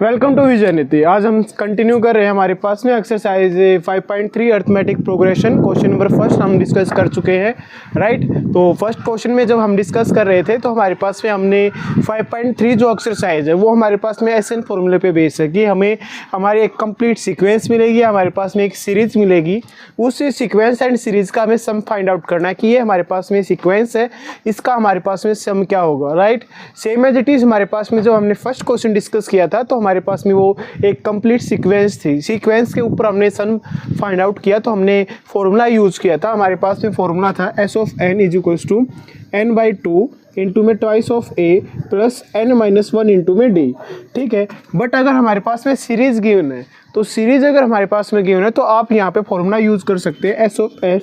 Welcome to विजयनीति। आज हम continue कर रहे हैं हमारे पास में exercise 5.3 arithmetic progression. Question number first हम डिस्कस कर चुके हैं, राइट। तो फर्स्ट क्वेश्चन में जब हम डिस्कस कर रहे थे तो हमारे पास में हमने 5.3 जो एक्सरसाइज है वो हमारे पास में एसएन फॉर्मूले पे बेस है कि हमें हमारी एक कंप्लीट सीक्वेंस मिलेगी, हमारे पास में एक सीरीज मिलेगी। उस सीक्वेंस एंड सीरीज का हमें सम फाइंड आउट करना है कि ये हमारे पास में सीक्वेंस है, इसका हमारे पास में सम क्या होगा, right. Same as it is हमारे पास में जब हमने फर्स्ट क्वेश्चन डिस्कस किया था तो हमारे पास में वो एक कंप्लीट सीक्वेंस थी। सीक्वेंस के ऊपर हमने सम फाइंड आउट किया तो हमने फॉर्मूला यूज़ किया था। हमारे पास में फॉर्मूला था S of N is equals to N by two into में twice of A plus N minus one into में डी, ठीक है। बट अगर हमारे पास में सीरीज गिवन है तो सीरीज अगर हमारे पास में गिवन है तो आप यहाँ पे फॉर्मूला यूज़ कर सकते हैं S of N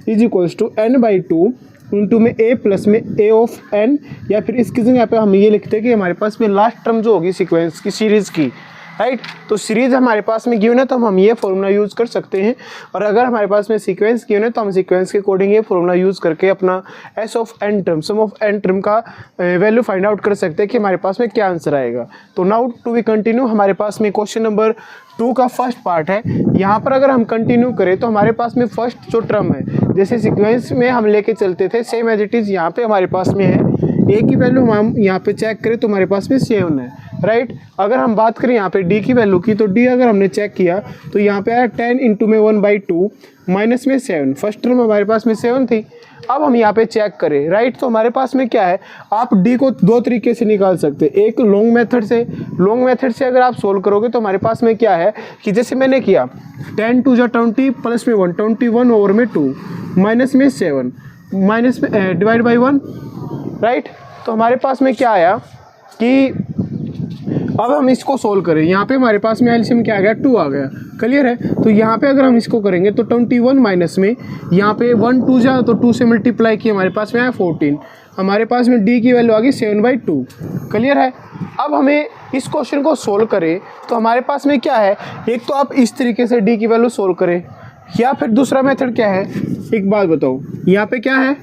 is equals to N by two into में ए प्लस में ए ऑफ एन, या फिर इसकी जगह यहाँ पे हम ये लिखते हैं कि हमारे पास में लास्ट टर्म जो होगी सीक्वेंस की सीरीज़ की, राइट। तो सीरीज हमारे पास में गिवन है तो हम ये फॉर्मूला यूज़ कर सकते हैं। और अगर हमारे पास में सीक्वेंस गिवन है तो हम सीक्वेंस के अकॉर्डिंग ये फॉर्मूला यूज़ करके अपना S of N term sum of N term का वैल्यू फाइंड आउट कर सकते हैं कि हमारे पास में क्या आंसर आएगा। तो नाउ टू बी कंटिन्यू, हमारे पास में क्वेश्चन नंबर 2 का फर्स्ट पार्ट है। यहाँ पर अगर हम कंटिन्यू करें तो हमारे पास में फर्स्ट जो टर्म है जैसे सीक्वेंस में हम लेके चलते थे सेम एज इट इज़ यहाँ पे हमारे पास में है। ए की वैल्यू हम यहाँ पे चेक करें तो हमारे पास में 7 है, राइट। अगर हम बात करें यहाँ पे डी की वैल्यू की तो डी अगर हमने चेक किया तो यहाँ पे आया 10 इंटू में 1/2 माइनस में 7। फर्स्ट टर्म हमारे पास में 7 थी। अब हम यहाँ पे चेक करें, राइट। तो हमारे पास में क्या है, आप डी को दो तरीके से निकाल सकते हैं। एक लॉन्ग मेथड से अगर आप सोल्व करोगे तो हमारे पास में क्या है कि जैसे मैंने किया 10 टू 20 प्लस में 1 21 ओवर में 2 माइनस में 7 माइनस में डिवाइड बाई 1, राइट। तो हमारे पास में क्या आया कि अब हम इसको सोल्व करें। यहाँ पे हमारे पास में एलसीएम क्या आ गया, 2 आ गया, क्लियर है। तो यहाँ पे अगर हम इसको करेंगे तो 21 माइनस में यहाँ पे 1 2 जा तो 2 से मल्टीप्लाई किया हमारे पास में आया 14। हमारे पास में डी की वैल्यू आ गई 7/2, क्लियर है। अब हमें इस क्वेश्चन को सोल्व करें तो हमारे पास में क्या है, एक तो आप इस तरीके से डी की वैल्यू सोल्व करें या फिर दूसरा मेथड क्या है। एक बात बताओ, यहाँ पे क्या है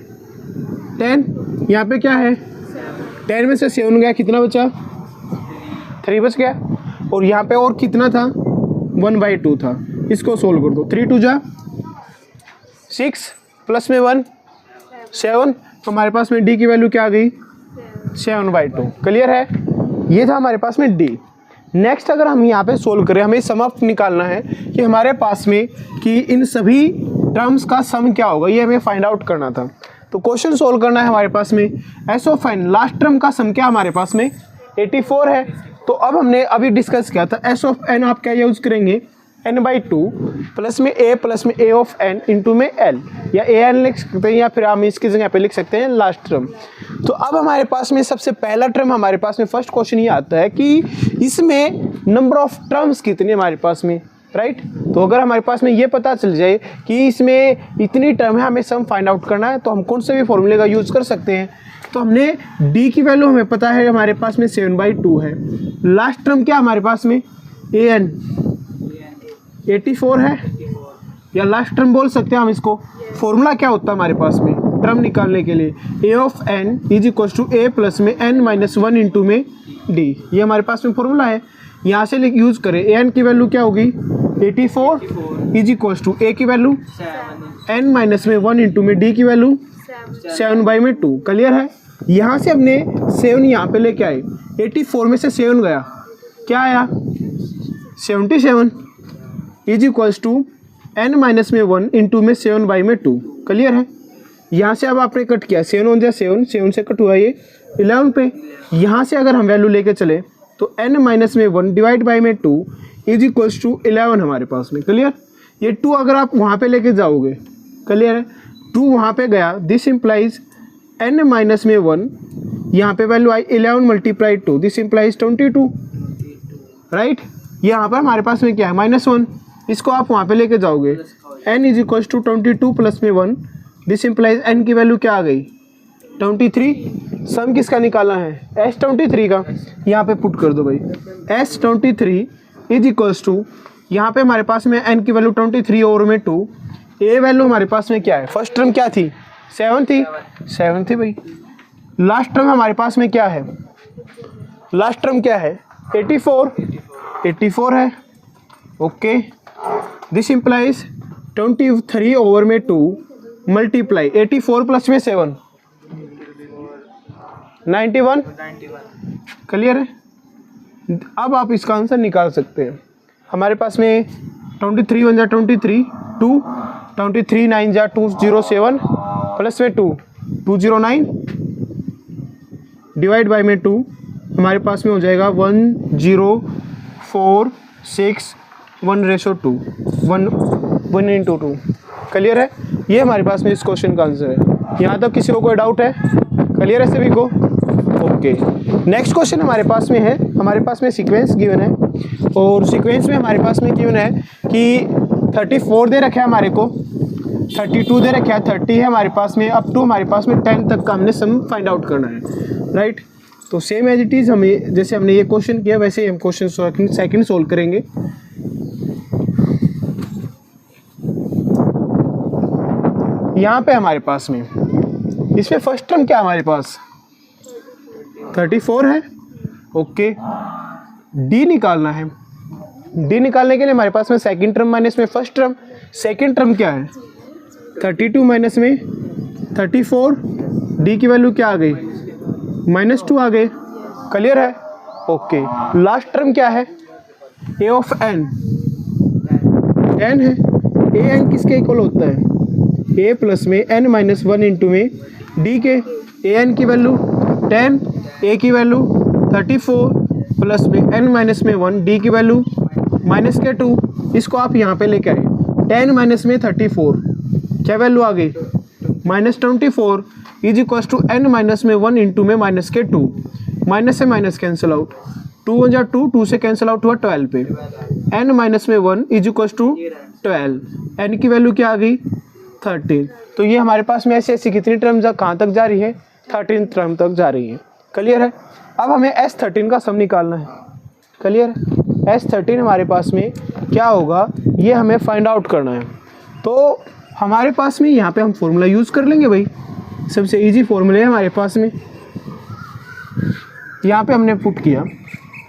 10, यहाँ पे क्या है 10 में से 7 गया, कितना बचा 3 बच गया। और यहाँ पे और कितना था 1/2 था। इसको सोल्व कर दो, 3 2 जा 6 प्लस में 1 7। तो हमारे पास में डी की वैल्यू क्या आ गई 7/2, क्लियर है। ये था हमारे पास में डी। नेक्स्ट अगर हम यहाँ पे सोल्व करें, हमें सम अप निकालना है कि हमारे पास में कि इन सभी टर्म्स का सम क्या होगा, ये हमें फाइंड आउट करना था। तो क्वेश्चन सोल्व करना है हमारे पास में S of N last term का सम क्या हमारे पास में 84 है। तो अब हमने अभी डिस्कस किया था एस ऑफ एन आप क्या यूज़ करेंगे n/2 प्लस में ए ऑफ एन इंटू में एल, या ए एन लिख सकते हैं या फिर हम इसकी जगह पे लिख सकते हैं लास्ट टर्म। तो अब हमारे पास में सबसे पहला टर्म हमारे पास में फर्स्ट क्वेश्चन ये आता है कि इसमें नंबर ऑफ टर्म्स कितने हमारे पास में, राइट। तो अगर हमारे पास में ये पता चल जाए कि इसमें इतनी टर्म है, हमें सम फाइंड आउट करना है, तो हम कौन से भी फॉर्मूले का यूज़ कर सकते हैं। तो हमने डी की वैल्यू हमें पता है हमारे पास में 7/2 है। लास्ट टर्म क्या हमारे पास में ए एन 84 है, या लास्ट टर्म बोल सकते हैं हम इसको। फॉर्मूला क्या होता है हमारे पास में टर्म निकालने के लिए, A of N is equal to A plus में एन माइनस 1 इंटू में डी, ये हमारे पास में फॉर्मूला है। यहाँ से यूज़ करें, ए एन की वैल्यू क्या होगी 84 इज इक्वल टू ए की वैल्यू एन माइनस में 1 इंटू में डी की वैल्यू 7/2, क्लियर है। यहाँ से हमने 7 यहाँ पे लेके आए, 84 में से 7 गया, क्या आया 77 is equals to N minus में 1 इंटू में 7/2, क्लियर है। यहाँ से अब आपने कट किया 7 1 7 से कट हुआ ये 11 पे। यहाँ से अगर हम वैल्यू लेके चले तो n माइनस में 1 डिवाइड बाई में 2 इज इक्वल्स टू 11 हमारे पास में, क्लियर। ये 2 अगर आप वहाँ पे लेके जाओगे, क्लियर है, 2 वहाँ पे गया, दिस इम्प्लाइज n माइनस में 1, यहाँ पे value I 11 multiply 2, this implies 22, right. यहाँ पर हमारे पास में क्या है -1, इसको आप वहाँ पे लेके जाओगे n is equals to 22 plus में 1, दिस इम्प्लाइज n की वैल्यू क्या आ गई 23। सम किसका निकालना है S23 का, यहाँ पे पुट कर दो भाई S23 इज इक्वल्स टू, यहाँ पे हमारे पास में n की वैल्यू 23 ओवर में 2, ए वैल्यू हमारे पास में क्या है, फर्स्ट टर्म क्या थी 7 थी भाई। लास्ट टर्म हमारे पास में क्या है, लास्ट टर्म क्या है 84, 84 है। ओके, दिस इम्प्लाइज 23 ओवर में 2 मल्टीप्लाई 84 प्लस में 7 91। क्लियर है। अब आप इसका आंसर निकाल सकते हैं। हमारे पास में 23 1 जा 23 2 23 9 जा 207 प्लस में 2 209 डिवाइड बाय में 2 हमारे पास में हो जाएगा 10461/2 1 into 2। क्लियर है। ये हमारे पास में इस क्वेश्चन का आंसर है। यहाँ तक किसी को कोई डाउट है? क्लियर है सभी को? ओके, नेक्स्ट क्वेश्चन हमारे पास में है। हमारे पास में सीक्वेंस गिवन है और सीक्वेंस में हमारे पास में गिवन है कि 34 दे रखा है हमारे को, 32 दे रखा है, 30 है हमारे पास में, अप टू हमारे पास में 10 तक का हमने सम फाइंड आउट करना है, राइट। तो सेम एज इट इज़ हमें जैसे हमने ये क्वेश्चन किया वैसे ही हम क्वेश्चन सेकंड सोल्व करेंगे। यहाँ पे हमारे पास में इसमें फर्स्ट टर्म क्या है हमारे पास 34 है। ओके, डी निकालना है। डी निकालने के लिए हमारे पास में सेकंड टर्म माइनस में फर्स्ट टर्म। सेकंड टर्म क्या है 32 माइनस में 34, डी की वैल्यू क्या आ गई -2 आ गए। क्लियर है। ओके, लास्ट टर्म क्या है ए ऑफ एन, एन है। ए एन किसके इक्वल होता है ए प्लस में n माइनस 1 इंटू में डी के। ए एन की वैल्यू 10, ए की वैल्यू 34 प्लस में n माइनस में 1, डी की वैल्यू माइनस के 2। इसको आप यहाँ पे लेके आए 10 माइनस में 34 क्या वैल्यू आ गई -24 is equal to n minus में 1 इंटू में माइनस के 2। माइनस से माइनस कैंसिल आउट, 2 1 जा 2, 2 से कैंसिल आउट हुआ 12 पे। n माइनस में 1 इज इक्वल टू 12, n की वैल्यू क्या आ गई 13। तो ये हमारे पास में ऐसे ऐसी कितनी टर्म कहाँ तक जा रही है 13 टर्म तक जा रही है। क्लियर है। अब हमें S13 का सम निकालना है। क्लियर है। S13 हमारे पास में क्या होगा ये हमें फाइंड आउट करना है। तो हमारे पास में यहाँ पे हम फॉर्मूला यूज़ कर लेंगे भाई, सबसे इजी फॉर्मूला है हमारे पास में। यहाँ पे हमने पुट किया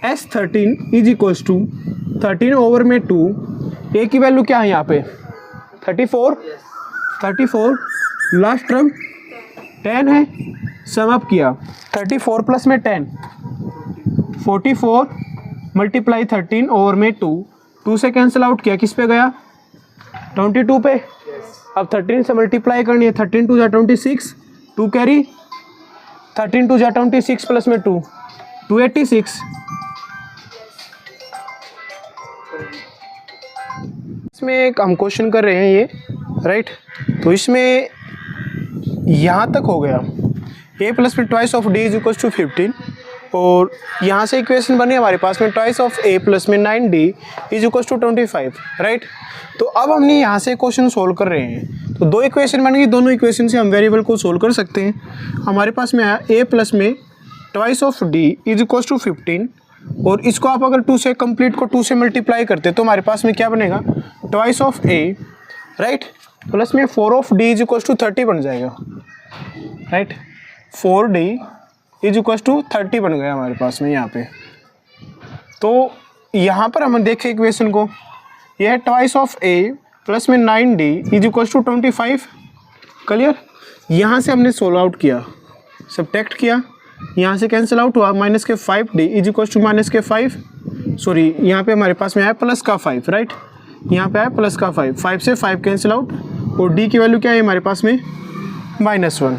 S13 is equals to 13 over में 2, ए की वैल्यू क्या है यहाँ पे 34, लास्ट टर्म 10 है, सम अप किया 34 प्लस में 10 44 मल्टीप्लाई 13 ओवर में 2, 2 से कैंसिल आउट किया किस पे गया 22 पे। अब 13 से मल्टीप्लाई करनी है, 13 2 जा 26, 2 कैरी 13 2 जा 26 प्लस में 2 286। इसमें एक हम क्वेश्चन कर रहे हैं ये, राइट। तो इसमें यहाँ तक हो गया a प्लस में twice of d is equal to 15 और यहाँ से इक्वेशन बनी हमारे पास में ट्वाइस ऑफ a प्लस में 9d is equal to 25, right. तो अब हमने यहाँ से क्वेश्चन सोल्व कर रहे हैं। तो दो इक्वेशन बन गई, दोनों इक्वेशन से हम वेरिएबल को सोल्व कर सकते हैं। हमारे पास में आया a प्लस में twice of d is equal to 15 और इसको आप अगर 2 से कंप्लीट को 2 से मल्टीप्लाई करते तो हमारे पास में क्या बनेगा twice of a, right, plus में 4 of d is equal to 30 बन जाएगा, right. 4d is equal to 30 बन गया हमारे पास में यहाँ पे। तो यहाँ पर हम देखें इक्वेशन को, यह है ट्वाइस ऑफ a प्लस में 9d is equal to 25। Clear. यहाँ से हमने सोल्व आउट किया, सब्ट्रैक्ट किया, यहाँ से कैंसिल आउट हुआ माइनस के 5d is equal to minus के 5, सॉरी यहाँ पे हमारे पास में आया प्लस का 5, राइट। यहाँ पे आया प्लस का 5, 5 से 5 कैंसिल आउट और d की वैल्यू क्या है हमारे पास में -1।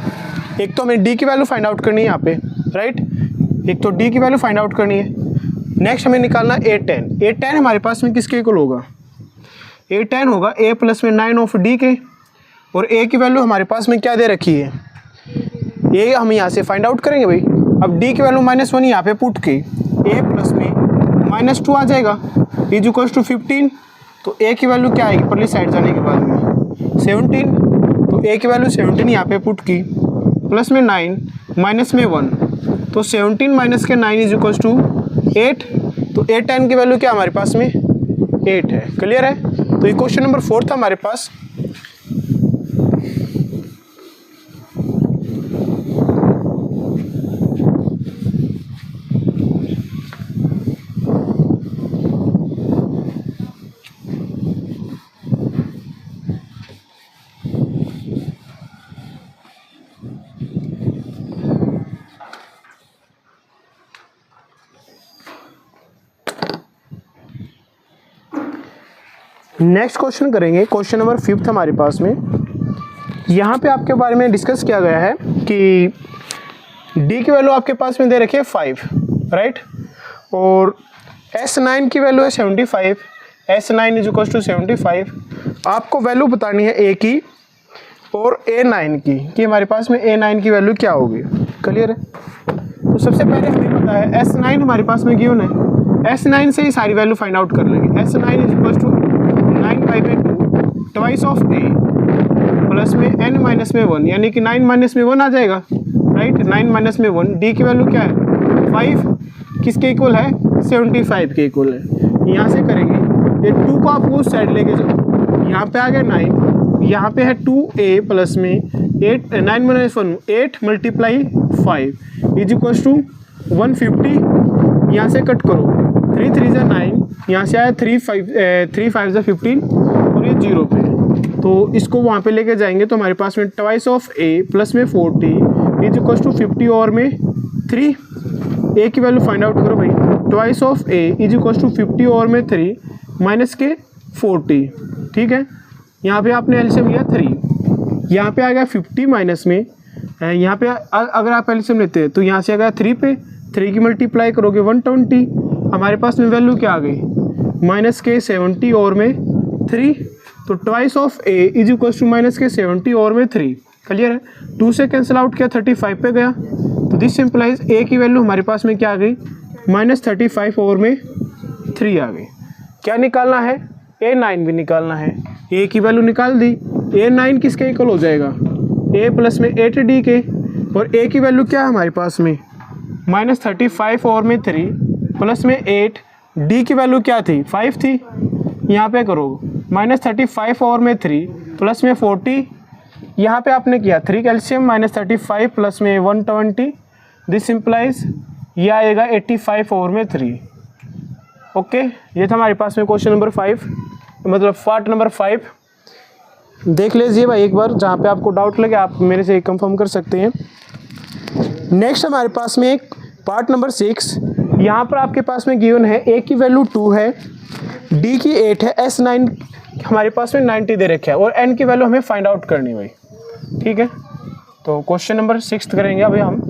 एक तो हमें d की वैल्यू फाइंड आउट करनी है यहाँ पे, राइट। एक तो d की वैल्यू फाइंड आउट करनी है। नेक्स्ट हमें निकालना a10। a10 हमारे पास में किसके इक्वल होगा a10 होगा a प्लस में 9 ऑफ d के और a की वैल्यू हमारे पास में क्या दे रखी है ये हम यहाँ से फाइंड आउट करेंगे भाई। अब d की वैल्यू -1 यहाँ पे पुट के a प्लस में -2 आ जाएगा इज इक्वल टू 15। तो a की वैल्यू क्या आएगी परली साइड जाने के बाद में 17। तो a की वैल्यू 17 यहाँ पे पुट की प्लस में 9 माइनस में 1, तो 17 माइनस के 9 इज इक्वल टू 8। तो a10 की वैल्यू क्या हमारे पास में 8 है। क्लियर है। तो ये क्वेश्चन नंबर 4 था हमारे पास। नेक्स्ट क्वेश्चन करेंगे, क्वेश्चन नंबर 5 हमारे पास में। यहाँ पे आपके बारे में डिस्कस किया गया है कि डी की वैल्यू आपके पास में दे रखी है 5, राइट, और S9 की वैल्यू है 75, S9 इज इक्वल टू 75। आपको वैल्यू बतानी है ए की और A9 की, कि हमारे पास में A9 की वैल्यू क्या होगी। क्लियर है? तो सबसे पहले हमें पता है S9 हमारे पास में गिवन है, S9 से ही सारी वैल्यू फाइंड आउट कर लेंगे। S9 is equal to 9/2 twice of A plus में n माइनस में 1, यानी कि 9 माइनस में 1 आ जाएगा, राइट, 9 माइनस में 1। डी की वैल्यू क्या है 5, किसके इक्वल है 75 के इक्वल है। यहाँ से करेंगे, ये 2 को आप उस साइड लेके जाओ, यहाँ पे आ गया 9, यहाँ पे है 2A प्लस में 8, 9 minus 1 8 multiply 5 is equal to 150। यहाँ से कट करो, 3 3 जा 9, यहाँ से आया 3 5 जा 15 और ये 0 पे, तो इसको वहाँ पे लेके जाएंगे तो हमारे पास में ट्वाइस ऑफ A प्लस में 40 इज इक्वल टू 50 और में 3। A की वैल्यू फाइंड आउट करो भाई, twice of A is equal to 50 और में 3 माइनस के 40, ठीक है। यहाँ पे आपने एलसीएम लिया 3, यहाँ पे आ गया 50 माइनस में, यहाँ पे अगर आप एलसीएम लेते हैं तो यहाँ से आ गया 3 पे, 3 की मल्टीप्लाई करोगे 120, हमारे पास में वैल्यू क्या आ गई माइनस के 70 और में 3, तो twice of A is equal to minus के 70 और में 3। क्लियर है? 2 से कैंसिल आउट किया 35 पे गया, तो दिस सिंपलाइज A की वैल्यू हमारे पास में क्या आ गई -35 और में 3 आ गई। क्या निकालना है? A9 भी निकालना है। A की वैल्यू निकाल दी, A9 किसके इक्वल हो जाएगा A प्लस में 8D के, और A की वैल्यू क्या है हमारे पास में -35 और में 3 प्लस में 8, D की वैल्यू क्या थी 5 थी, यहाँ पे करो -35 और में 3 प्लस में 40, यहाँ पे आपने किया 3 कैल्शियम -35 प्लस में 120, दिस सिंपलाइज ये आएगा 85 और में 3। ओके, ये था हमारे पास में क्वेश्चन नंबर 5, मतलब पार्ट नंबर 5। देख लीजिए भाई एक बार, जहाँ पे आपको डाउट लगे आप मेरे से कंफर्म कर सकते हैं। नेक्स्ट हमारे पास में एक पार्ट नंबर 6, यहाँ पर आपके पास में गिवन है A की वैल्यू 2 है, D की 8 है, S9 हमारे पास में 90 दे रखे है, और N की वैल्यू हमें फाइंड आउट करनी भाई, ठीक है। तो क्वेश्चन नंबर 6 करेंगे अभी हम।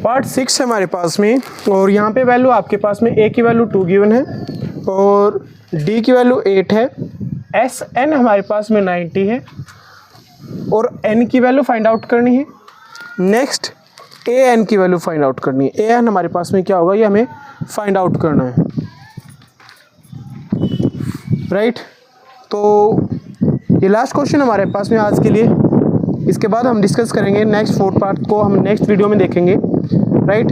पार्ट 6 है हमारे पास में, और यहाँ पे वैल्यू आपके पास में A की वैल्यू 2 गिवन है और D की वैल्यू 8 है, SN हमारे पास में 90 है और N की वैल्यू फाइंड आउट करनी है। नेक्स्ट AN की वैल्यू फाइंड आउट करनी है। AN हमारे पास में क्या होगा ये हमें फाइंड आउट करना है, राइट। तो ये लास्ट क्वेश्चन हमारे पास में आज के लिए, इसके बाद हम डिस्कस करेंगे नेक्स्ट 4 पार्ट को हम नेक्स्ट वीडियो में देखेंगे, राइट।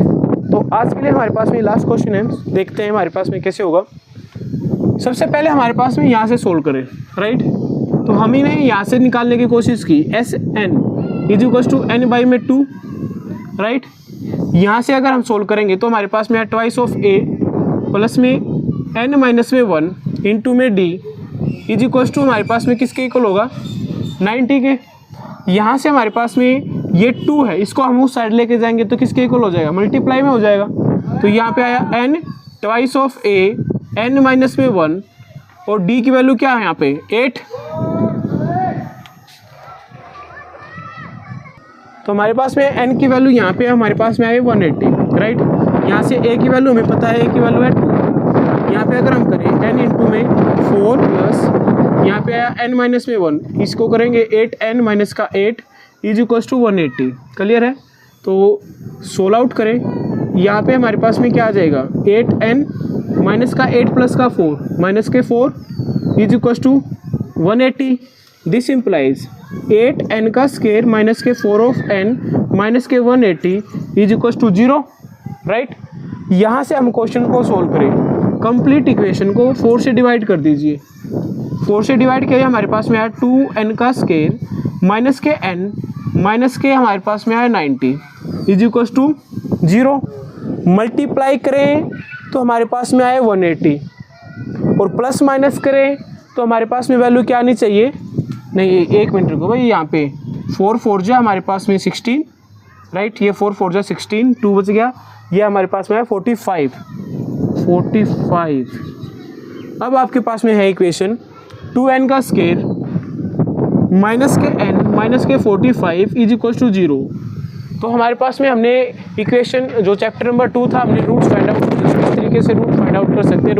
तो आज के लिए हमारे पास में लास्ट क्वेश्चन है, देखते हैं हमारे पास में कैसे होगा। सबसे पहले हमारे पास में यहाँ से सोल्व करें, राइट। तो हम ही ने यहाँ से निकालने की कोशिश की, SN is equal to n/2, right. यहाँ से अगर हम सोल्व करेंगे तो हमारे पास में है ट्वाइस ऑफ A प्लस में n माइनस में 1 इंटू में D इज इक्वल टू हमारे पास में किसके इक्वल होगा 90 के। यहाँ से हमारे पास में ये 2 है, इसको हम उस साइड लेके जाएंगे तो किसके इक्वल हो जाएगा मल्टीप्लाई में हो जाएगा। तो यहाँ पे आया n twice of A n minus में 1 और D की वैल्यू क्या है यहाँ पे 8। तो हमारे पास में n की वैल्यू यहाँ पे हमारे पास में आई 180, राइट। यहाँ से A की वैल्यू हमें पता है, A की वैल्यू है 2। यहाँ पे अगर हम करें n इंटू में 4 प्लस यहाँ पे आया n माइनस में 1, इसको करेंगे 8n माइनस का 8 इज इक्वल टू 180। क्लियर है? तो 16 आउट करें, यहाँ पे हमारे पास में क्या आ जाएगा 8n माइनस का 8 प्लस का 4 माइनस के 4 is equal to 180। This implies 8n का स्क्वायर माइनस के 4 ऑफ n माइनस के 180 इज इक्वल टू 0, राइट। यहाँ से हम क्वेश्चन को सोल्व करें, कंप्लीट इक्वेशन को 4 से डिवाइड कर दीजिए। 4 से डिवाइड किया हमारे पास में आया 2n का स्क्वायर माइनस के n माइनस के हमारे पास में आया 90 इज इक्वल टू 0। मल्टीप्लाई करें तो हमारे पास में आए 180, और प्लस माइनस करें तो हमारे पास में वैल्यू क्या आनी चाहिए, नहीं 1 मिनट रुको भाई, यहाँ पे 4 4 जा हमारे पास में 16, राइट, ये 4 4 जा 16, 2 बच गया, ये हमारे पास में है 45। अब आपके पास में है इक्वेशन 2n का स्क्वायर माइनस के n माइनस के 45 इज इक्वल टू 0। तो हमारे पास में हमने इक्वेशन जो चैप्टर नंबर 2 था, हमने रूट्स फाइंड आउट इस तरीके से रूट फाइंड आउट कर सकते हैं,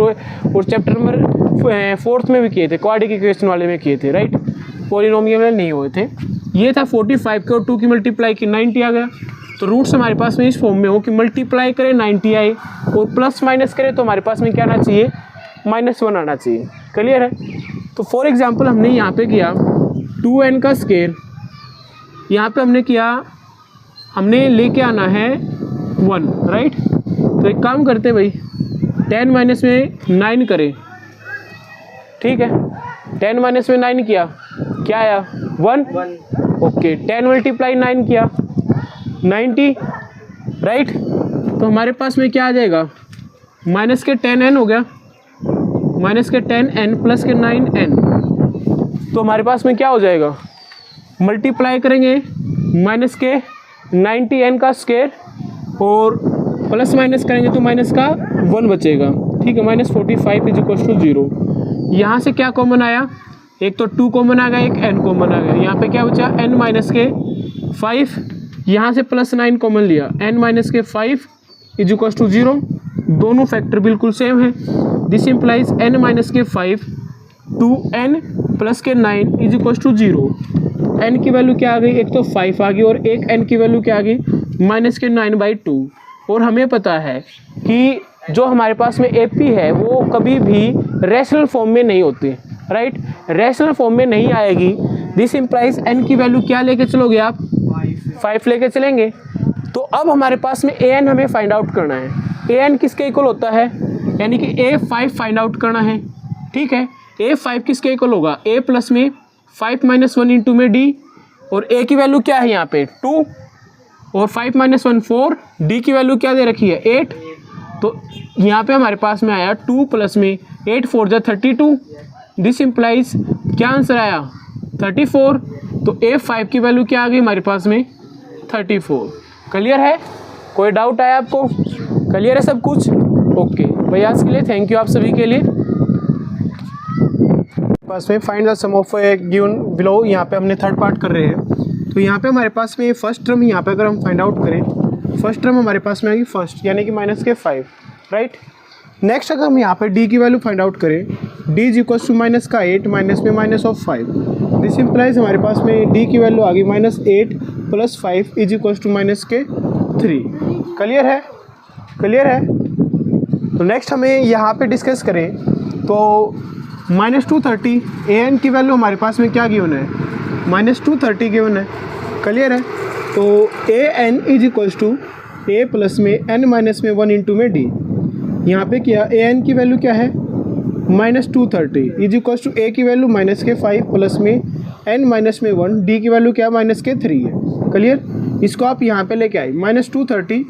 और चैप्टर नंबर 4 में भी किए थे, क्वाड्रेटिक इक्वेशन वाले में किए थे, राइट, पॉलिनोमियल में नहीं हुए थे। ये था 45 के और 2 की मल्टीप्लाई की 90 आ गया। तो रूट्स हमारे पास में इस फॉर्म में हो कि मल्टीप्लाई करें 90 आए, और प्लस माइनस करें तो हमारे पास में क्या आना चाहिए, -1 आना चाहिए। क्लियर है। तो फॉर एग्जांपल हमने यहाँ पे किया 2n का स्क्वायर, यहाँ पे हमने किया, हमने लेके आना है 1, राइट। तो एक काम करते भाई, 10 माइनस में 9 करें, ठीक है, 10 माइनस में 9 किया, क्या आया 1, ओके, 10 मल्टीप्लाई 9 किया 90, राइट। तो हमारे पास में क्या आ जाएगा, माइनस के 10n हो गया, माइनस के 10n प्लस के 9n, तो हमारे पास में क्या हो जाएगा, मल्टीप्लाई करेंगे माइनस के 90n का स्क्वायर और प्लस माइनस करेंगे तो माइनस का 1 बचेगा, ठीक है, -45 इज इक्वल टू 0। यहाँ से क्या कॉमन आया, एक तो 2 कॉमन आ गया, एक n कॉमन आ गया, यहाँ पे क्या बचा n माइनस के 5, यहाँ से प्लस 9 कॉमन लिया, n माइनस के 5 इज इक्वल टू 0, दोनों फैक्टर बिल्कुल सेम है। दिस इम्प्लाइज n माइनस के 5 2n प्लस के 9 इज इक्वल टू 0। n की वैल्यू क्या आ गई, एक तो 5 आ गई और एक n की वैल्यू क्या आ गई, माइनस के 9/2। और हमें पता है कि जो हमारे पास में AP है वो कभी भी रैशनल फॉर्म में नहीं होती, राइट, रैशनल फॉर्म में नहीं आएगी। दिस इम्प्लाइज n की वैल्यू क्या लेके चलोगे आप, 5 लेके चलेंगे। तो अब हमारे पास में an हमें फाइंड आउट करना है। an किसके इक्वल होता है, यानी कि a5 फाइंड आउट करना है, ठीक है। a5 किसके इक्वल होगा, a प्लस में 5 - 1 इंटू में d, और a की वैल्यू क्या है यहाँ पे 2, और 5 - 1 4, d की वैल्यू क्या दे रखी है 8। तो यहाँ पे हमारे पास में आया 2 प्लस में 8 4 जा 32। दिस इम्प्लाइज क्या आंसर आया 34। तो a5 की वैल्यू क्या आ गई हमारे पास में 34। क्लियर है, कोई डाउट आया आपको, क्लियर है सब कुछ, ओके भाई। आज के लिए थैंक यू आप सभी के लिए। पास में find the sum of given below, यहाँ पे हमने थर्ड पार्ट कर रहे हैं। तो यहाँ पे हमारे पास में फर्स्ट टर्म, यहाँ पे अगर हम फाइंड आउट करें, फर्स्ट टर्म हमारे पास में आएगी फर्स्ट, यानी कि माइनस के 5, राइट। नेक्स्ट अगर हम यहाँ पे d की वैल्यू फाइंड आउट करें, d is equal to minus का 8 माइनस में -5। दिस इम्प्लाइज हमारे पास में d की वैल्यू आ गई -8 प्लस 5 इज इक्वल टू माइनस के 3। क्लियर है, क्लियर है। तो नेक्स्ट हमें यहाँ पे डिस्कस करें तो -230 an की वैल्यू हमारे पास में क्या गिवन है, -230 गिवन है। क्लियर है। तो an is equal to a plus में n माइनस में 1 इंटू में d। यहाँ पे क्या an की वैल्यू क्या है -230 इज इक्वल टू a की वैल्यू माइनस के 5 प्लस में n माइनस में 1, d की वैल्यू क्या माइनस के 3 है। क्लियर। इसको आप यहाँ पे लेके आए -230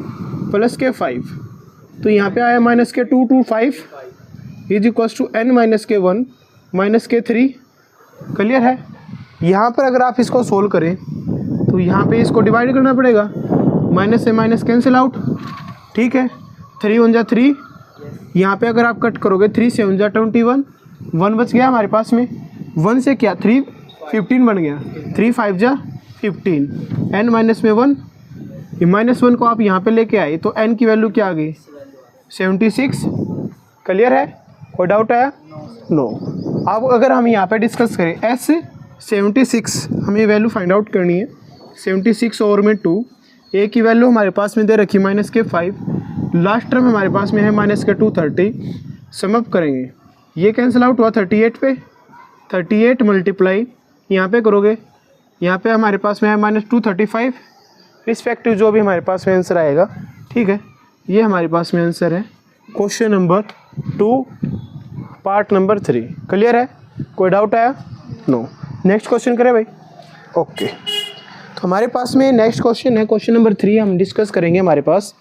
प्लस के 5, तो यहाँ पे आया माइनस के 2 to 5 is equal to n minus के 1 माइनस के 3। क्लियर है। यहाँ पर अगर आप इसको सोल्व करें तो यहाँ पे इसको डिवाइड करना पड़ेगा, माइनस से माइनस कैंसिल आउट, ठीक है, 3 1 जा 3, यहाँ पे अगर आप कट करोगे 3 से 1 जा 21, 1 बच गया हमारे पास में, 1 से क्या 3 15 बन गया, 3 5 जा 15, n माइनस में 1, ये -1 को आप यहाँ पे लेके आए तो n की वैल्यू क्या आ गई 76। क्लियर है, कोई डाउट आया, नो। अब अगर हम यहाँ पे डिस्कस करें s 76 हमें वैल्यू फाइंड आउट करनी है, 76 और में 2, a की वैल्यू हमारे पास में दे रखी माइनस के 5, लास्ट टर्म हमारे पास में है माइनस के 230। सम अप करेंगे, ये कैंसिल आउट हुआ 38 पे, 38 मल्टीप्लाई यहाँ पे करोगे, यहाँ पे हमारे पास में है -235 रिस्पेक्टिव जो भी हमारे पास में आंसर आएगा, ठीक है। ये हमारे पास में आंसर है question number 2 part number 3। Clear है, कोई डाउट आया, नो। नेक्स्ट क्वेश्चन करें भाई, ओके। तो हमारे पास में नेक्स्ट क्वेश्चन है क्वेश्चन नंबर 3, हम डिस्कस करेंगे। हमारे पास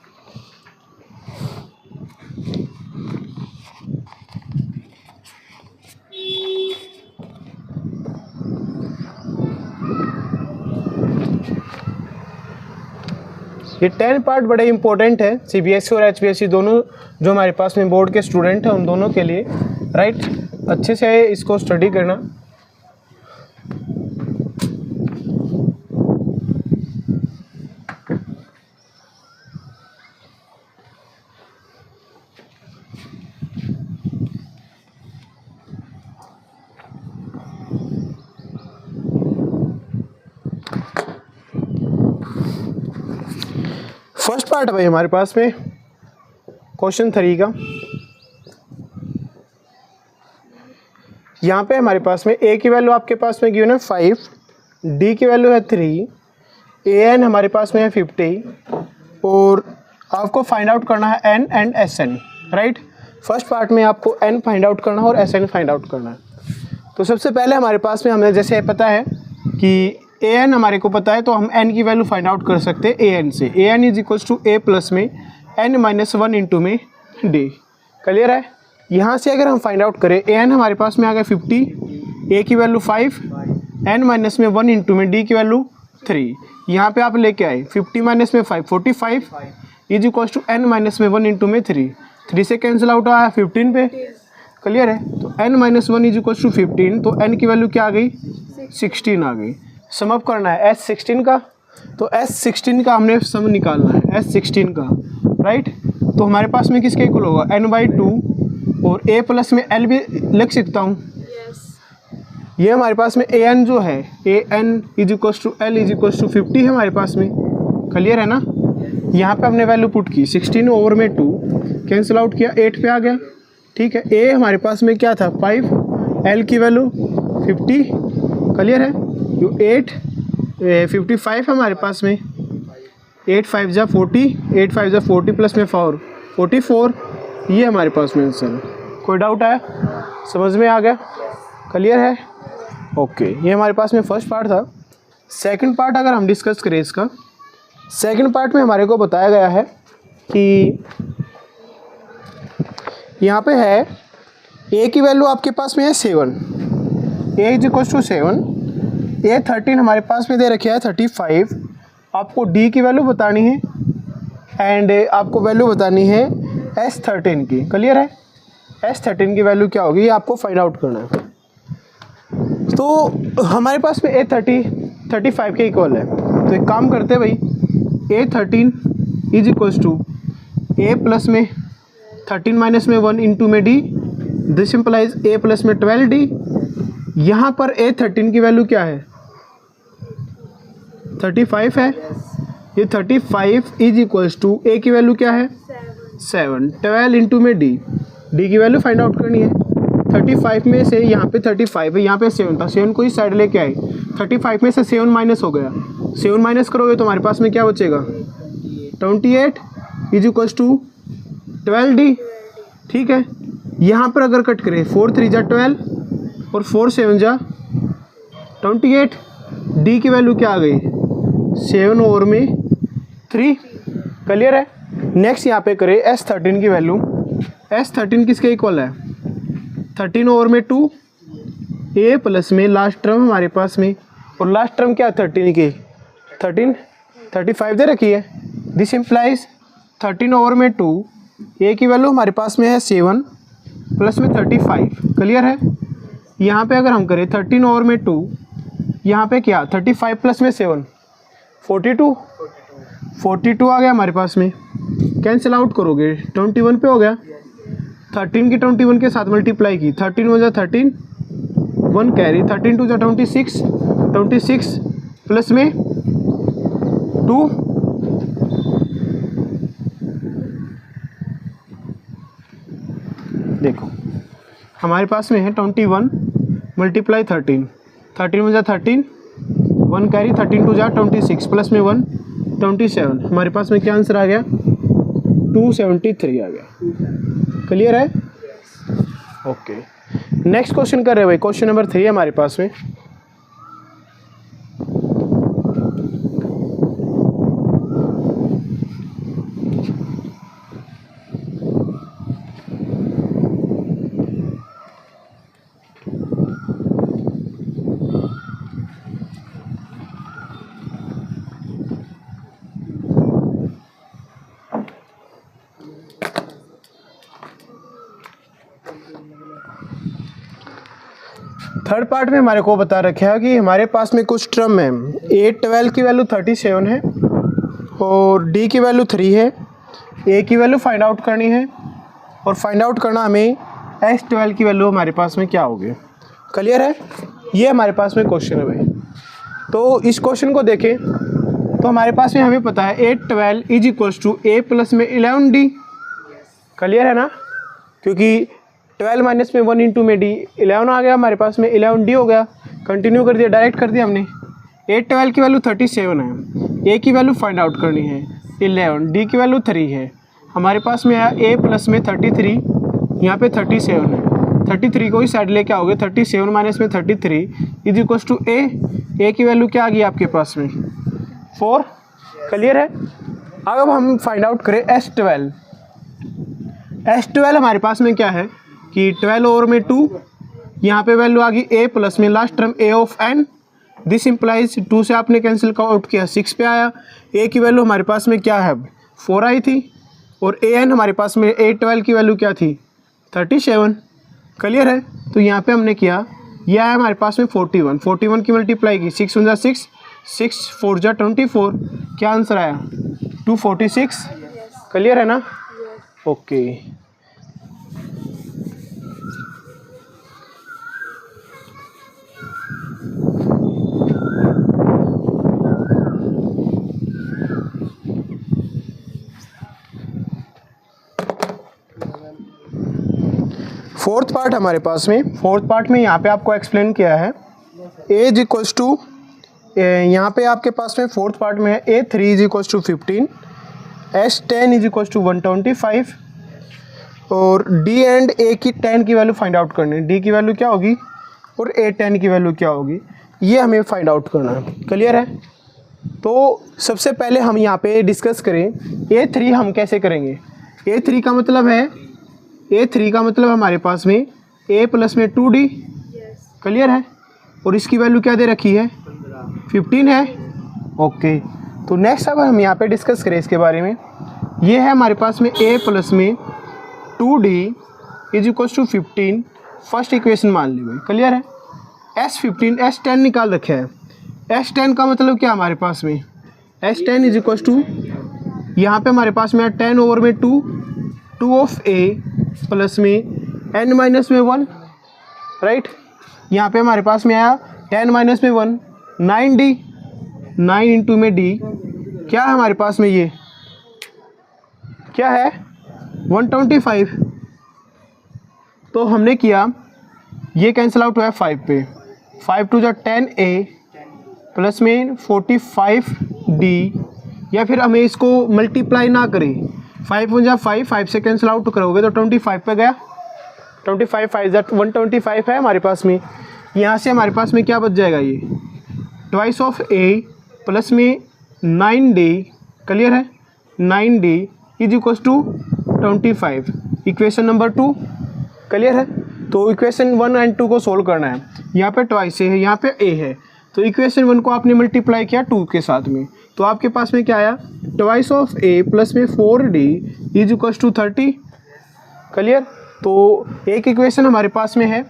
ये 10 पार्ट बड़े इंपॉर्टेंट है सीबीएसई और एचपीएससी दोनों, जो हमारे पास में बोर्ड के स्टूडेंट हैं उन दोनों के लिए, राइट। अच्छे से इसको स्टडी करना। फर्स्ट पार्ट है भाई हमारे पास में क्वेश्चन 3 का। यहाँ पे हमारे पास में ए की वैल्यू आपके पास में गिवन है 5, डी की वैल्यू है 3, ए एन हमारे पास में है 50 और आपको फाइंड आउट करना है N and S N, right. First part में आपको एन फाइंड आउट करना है और एस एन फाइंड आउट करना है। तो सबसे पहले हमारे पास में हमें जैसे पता है कि ए एन हमारे को पता है, तो हम एन की वैल्यू फाइंड आउट कर सकते हैं ए एन से। A N is equals to A plus में एन माइनस 1 इंटू में डी। क्लियर है। यहाँ से अगर हम फाइंड आउट करें, ए एन हमारे पास में आ गया 50, ए की वैल्यू 5, एन माइनस में 1 इंटू में डी की वैल्यू 3। यहाँ पे आप लेके आए 50 माइनस में 5 45 is equals to N minus में 1 इंटू में 3 से कैंसिल आउट आया 15 पे। क्लियर है। तो n minus 1 is equals to 15, तो n की वैल्यू क्या आ गई 16 आ गई। सम अप करना है S16 का, तो S16 का हमने सम निकालना है S16 का, राइट। तो हमारे पास में किसके इक्वल होगा n/2 और a प्लस में l भी लिख सकता हूँ। ये हमारे पास में an जो है an is equals to l is equals to 50 है हमारे पास में। क्लियर है ना। यहाँ पे हमने वैल्यू पुट की 16 ओवर में 2 कैंसिल आउट किया 8 पे आ गया। ठीक है। a हमारे पास में क्या था 5, l की वैल्यू 50। क्लियर है। जो 55 हमारे पास में 8 5 जा 40, 8 5 जा 40 प्लस में 4 44, ये हमारे पास में आंसर। कोई डाउट आया, समझ में आ गया, क्लियर है। ओके, ये हमारे पास में फर्स्ट पार्ट था। सेकंड पार्ट अगर हम डिस्कस करें इसका, सेकंड पार्ट में हमारे को बताया गया है कि यहाँ पे है a की वैल्यू आपके पास में है 7, a is equal to 7, a 13 हमारे पास में दे रखे है 35। आपको d की वैल्यू बतानी है एंड आपको वैल्यू बतानी है S13 की। क्लियर है। S13 की वैल्यू क्या होगी ये आपको फाइंड आउट करना है। तो हमारे पास में A35 के इक्वल है, तो एक काम करते हैं भाई, A13 is equal to a plus में 13 माइनस में 1 इंटू में d, this implies a plus में 12d। यहाँ पर A13 की वैल्यू क्या है 35 है। ये 35 इज इक्वल्स टू a की वैल्यू क्या है 7, 12 इंटू में d की वैल्यू फाइंड आउट करनी है। 35 में से यहाँ पे 35 है, यहाँ पे 7 था, 7 को ही साइड लेके आए, 35 में से 7 माइनस हो गया, 7 माइनस करोगे तो हमारे पास में क्या बचेगा 28 इज इक्वल्स टू 12d। ठीक है। यहाँ पर अगर कट करें 4 3 जा 12 और 4 7 जा 28, d की वैल्यू क्या आ गई 7 ओवर में 3। क्लियर है। नेक्स्ट यहाँ पे करें S13 की वैल्यू, S13 किसके इक्वल है 13 ओवर में 2, a प्लस में लास्ट टर्म हमारे पास में, और लास्ट टर्म क्या 13 की 35 दे रखी है। दिस इम्प्लाइज 13 ओवर में 2, a की वैल्यू हमारे पास में है 7 प्लस में 35। क्लियर है। यहाँ पे अगर हम करें 13 ओवर में 2, यहाँ पे क्या 35 प्लस में 7 42 आ गया हमारे पास में। कैंसिल आउट करोगे 21 पे हो गया, 13 की 21 के साथ मल्टीप्लाई की, 13 1 जा 13, 1 कैरी, 13 2 जा 26 प्लस में 2, देखो हमारे पास में है 21 मल्टीप्लाई 13 1 जा 13, 1 कैरी, 13 2 जा 26 प्लस में 1 27। हमारे पास में क्या आंसर आ गया 273 आ गया। क्लियर है। ओके, नेक्स्ट क्वेश्चन कर रहे हैं भाई, क्वेश्चन नंबर 3 हमारे पास में। थर्ड पार्ट में हमारे को बता रखा है कि हमारे पास में कुछ टर्म है, A12 की वैल्यू 37 है और D की वैल्यू 3 है, A की वैल्यू फाइंड आउट करनी है और फाइंड आउट करना हमें S12 की वैल्यू हमारे पास में क्या होगी। क्लियर है, ये हमारे पास में क्वेश्चन है भाई। तो इस क्वेश्चन को देखें तो हमारे पास में हमें पता है A12 is equals to A plus में 11D। क्लियर है ना, क्योंकि 12 माइनस में 1 इंटू में D 11 आ गया, हमारे पास में 11D हो गया। कंटिन्यू कर दिया, डायरेक्ट कर दिया हमने। A12 की वैल्यू 37 है, A की वैल्यू फाइंड आउट करनी है 11, D की वैल्यू 3 है। हमारे पास में आया A प्लस में 33, यहाँ पे 37 है, 33 को इस साइड लेके आओगे, 37 माइनस में 33 इज इक्वल्स टू A की वैल्यू क्या आ गई आपके पास में 4। क्लियर है। अब हम फाइंड आउट करें S12। S12 हमारे पास में क्या है कि 12 ओवर में 2, यहाँ पे वैल्यू आ गई A प्लस में last term A of n, this implies 2 से आपने कैंसिल आउट किया 6 पे आया। A की वैल्यू हमारे पास में क्या है 4 आई थी और AN हमारे पास में A12 की वैल्यू क्या थी 37। क्लियर है। तो यहाँ पे हमने किया, यह है हमारे पास में 41 की मल्टीप्लाई की 6 × 6, 6 4 × 24, क्या आंसर आया 246। क्लियर है ना, ओके। फोर्थ पार्ट हमारे पास में, फोर्थ पार्ट में यहाँ पे आपको एक्सप्लेन किया है एज इक्वल्स टू, यहाँ पे आपके पास में फोर्थ पार्ट में है A3 is equals to 15, S10 is equals to 125 और D एंड A की 10 की वैल्यू फाइंड आउट करनी है। D की वैल्यू क्या होगी और A10 की वैल्यू क्या होगी, ये हमें फाइंड आउट करना है। क्लियर है। तो सबसे पहले हम यहाँ पे डिस्कस करें A3 हम कैसे करेंगे। A3 का मतलब है, A3 का मतलब हमारे पास में A प्लस में 2D। क्लियर है। और इसकी वैल्यू क्या दे रखी है 15 है। ओके, तो नेक्स्ट अब हम यहाँ पे डिस्कस करें इसके बारे में। ये है हमारे पास में A प्लस में 2D is equals to 15, first equation मान ली भाई। क्लियर है। S15 S10 निकाल रखे है। S10 का मतलब क्या हमारे पास में S10 इज इक्वल्स टू, यहाँ पे हमारे पास में 10 ओवर में 2 ऑफ A प्लस में n माइनस में 1, राइट। यहाँ पे हमारे पास में आया 10 माइनस में 1 9D, 9 इंटू में D क्या है हमारे पास में, ये क्या है 125। तो हमने किया, ये कैंसिल आउट हुआ है 5 पे, 5 टू 10A प्लस में 45D, या फिर हमें इसको मल्टीप्लाई ना करें, 5 × 5 से कैंसिल आउट करोगे तो 25 पे गया, 25 5 125 है हमारे पास में। यहाँ से हमारे पास में क्या बच जाएगा, ये ट्वाइस ऑफ A प्लस में 9D। क्लियर है। 9D is equals to 25, equation number 2। Clear है। तो इक्वेशन 1 एंड 2 को सोल्व करना है। यहाँ पे ट्वाइस है, यहाँ पे A है, तो इक्वेशन 1 को आपने मल्टीप्लाई किया 2 के साथ में, तो आपके पास में क्या आया ट्वाइस ऑफ A प्लस में 4D is equals to 30। Clear. तो एक इक्वेशन हमारे पास में है